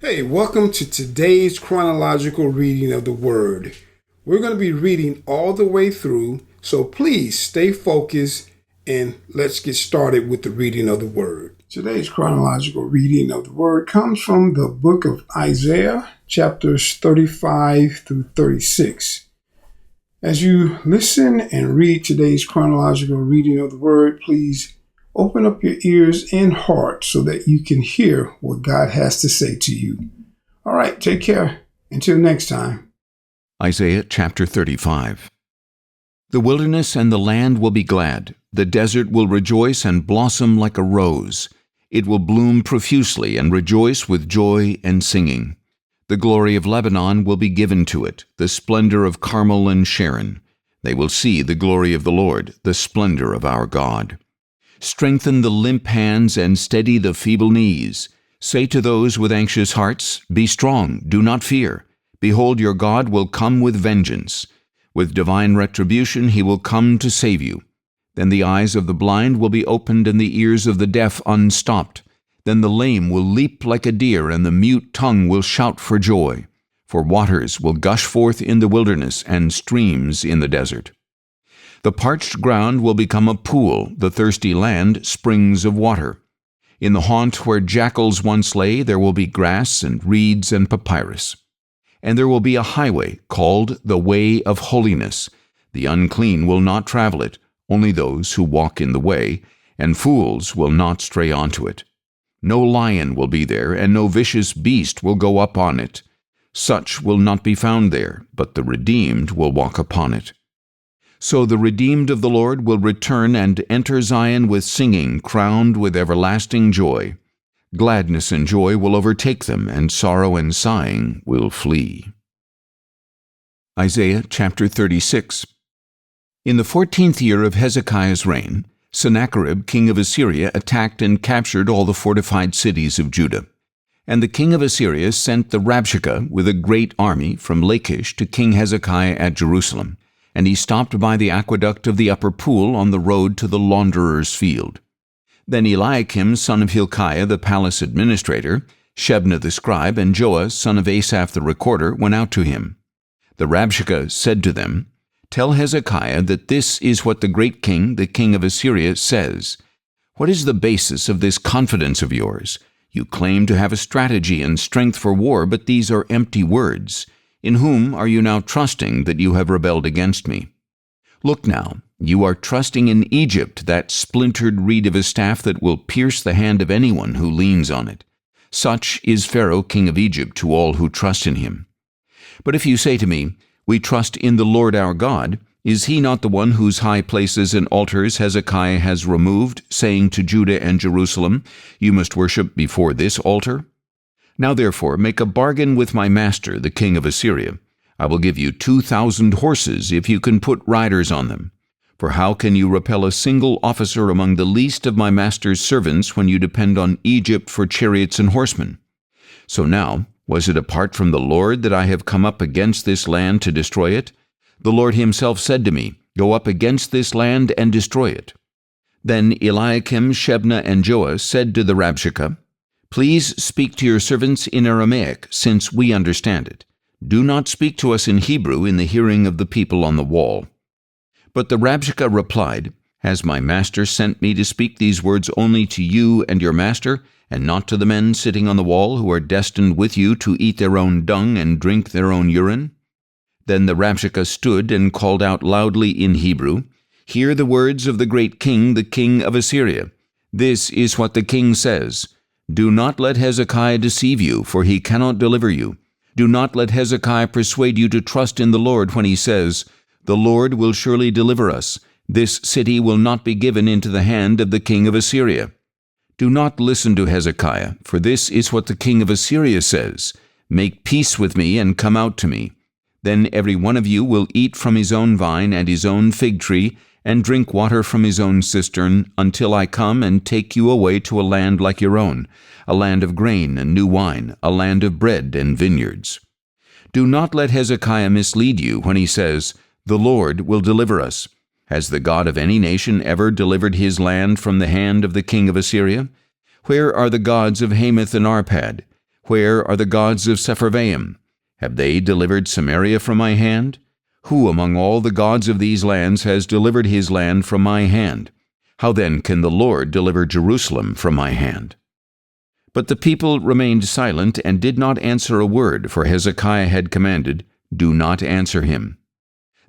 Hey, welcome to today's chronological reading of the Word. We're going to be reading all the way through, so please stay focused and let's get started with the reading of the Word. Today's chronological reading of the Word comes from the book of Isaiah, chapters 35 through 36. As you listen and read today's chronological reading of the Word, please open up your ears and heart so that you can hear what God has to say to you. All right, take care. Until next time. Isaiah chapter 35. The wilderness and the land will be glad. The desert will rejoice and blossom like a rose. It will bloom profusely and rejoice with joy and singing. The glory of Lebanon will be given to it, the splendor of Carmel and Sharon. They will see the glory of the Lord, the splendor of our God. Strengthen the limp hands and steady the feeble knees. Say to those with anxious hearts, Be strong, do not fear. Behold, your God will come with vengeance. With divine retribution he will come to save you. Then the eyes of the blind will be opened and the ears of the deaf unstopped. Then the lame will leap like a deer and the mute tongue will shout for joy. For waters will gush forth in the wilderness and streams in the desert. The parched ground will become a pool, the thirsty land springs of water. In the haunt where jackals once lay there will be grass and reeds and papyrus. And there will be a highway called the Way of Holiness. The unclean will not travel it, only those who walk in the way, and fools will not stray onto it. No lion will be there, and no vicious beast will go up on it. Such will not be found there, but the redeemed will walk upon it. So the redeemed of the Lord will return and enter Zion with singing, crowned with everlasting joy. Gladness and joy will overtake them, and sorrow and sighing will flee. Isaiah chapter 36. In the 14th year of Hezekiah's reign, Sennacherib, king of Assyria, attacked and captured all the fortified cities of Judah. And the king of Assyria sent the Rabshakeh with a great army from Lachish to King Hezekiah at Jerusalem. And he stopped by the aqueduct of the upper pool on the road to the launderer's field. Then Eliakim, son of Hilkiah, the palace administrator, Shebna the scribe, and Joah, son of Asaph the recorder, went out to him. The Rabshakeh said to them, Tell Hezekiah that this is what the great king, the king of Assyria, says. What is the basis of this confidence of yours? You claim to have a strategy and strength for war, but these are empty words. In whom are you now trusting that you have rebelled against me? Look now, you are trusting in Egypt, that splintered reed of a staff that will pierce the hand of anyone who leans on it. Such is Pharaoh, king of Egypt, to all who trust in him. But if you say to me, We trust in the Lord our God, is he not the one whose high places and altars Hezekiah has removed, saying to Judah and Jerusalem, You must worship before this altar? Now therefore make a bargain with my master, the king of Assyria. I will give you 2,000 horses if you can put riders on them. For how can you repel a single officer among the least of my master's servants when you depend on Egypt for chariots and horsemen? So now, was it apart from the Lord that I have come up against this land to destroy it? The Lord himself said to me, Go up against this land and destroy it. Then Eliakim, Shebna, and Joah said to the Rabshakeh, Please speak to your servants in Aramaic, since we understand it. Do not speak to us in Hebrew in the hearing of the people on the wall. But the Rabshakeh replied, Has my master sent me to speak these words only to you and your master, and not to the men sitting on the wall who are destined with you to eat their own dung and drink their own urine? Then the Rabshakeh stood and called out loudly in Hebrew, Hear the words of the great king, the king of Assyria. This is what the king says. Do not let Hezekiah deceive you, for he cannot deliver you. Do not let Hezekiah persuade you to trust in the Lord when he says, The Lord will surely deliver us. This city will not be given into the hand of the king of Assyria. Do not listen to Hezekiah, for this is what the king of Assyria says. Make peace with me and come out to me. Then every one of you will eat from his own vine and his own fig tree, and drink water from his own cistern, until I come and take you away to a land like your own, a land of grain and new wine, a land of bread and vineyards. Do not let Hezekiah mislead you when he says, The Lord will deliver us. Has the God of any nation ever delivered his land from the hand of the king of Assyria? Where are the gods of Hamath and Arpad? Where are the gods of Sepharvaim? Have they delivered Samaria from my hand? Who among all the gods of these lands has delivered his land from my hand? How then can the Lord deliver Jerusalem from my hand?" But the people remained silent and did not answer a word, for Hezekiah had commanded, "Do not answer him."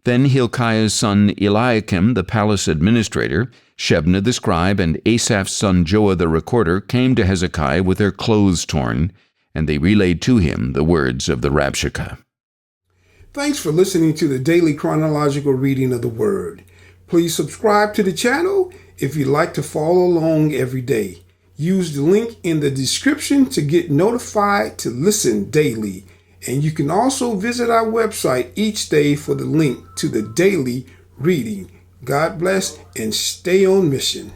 Then Hilkiah's son Eliakim, the palace administrator, Shebna the scribe, and Asaph's son Joah the recorder came to Hezekiah with their clothes torn, and they relayed to him the words of the Rabshakeh. Thanks for listening to the daily chronological reading of the Word. Please subscribe to the channel if you'd like to follow along every day. Use the link in the description to get notified to listen daily. And you can also visit our website each day for the link to the daily reading. God bless and stay on mission.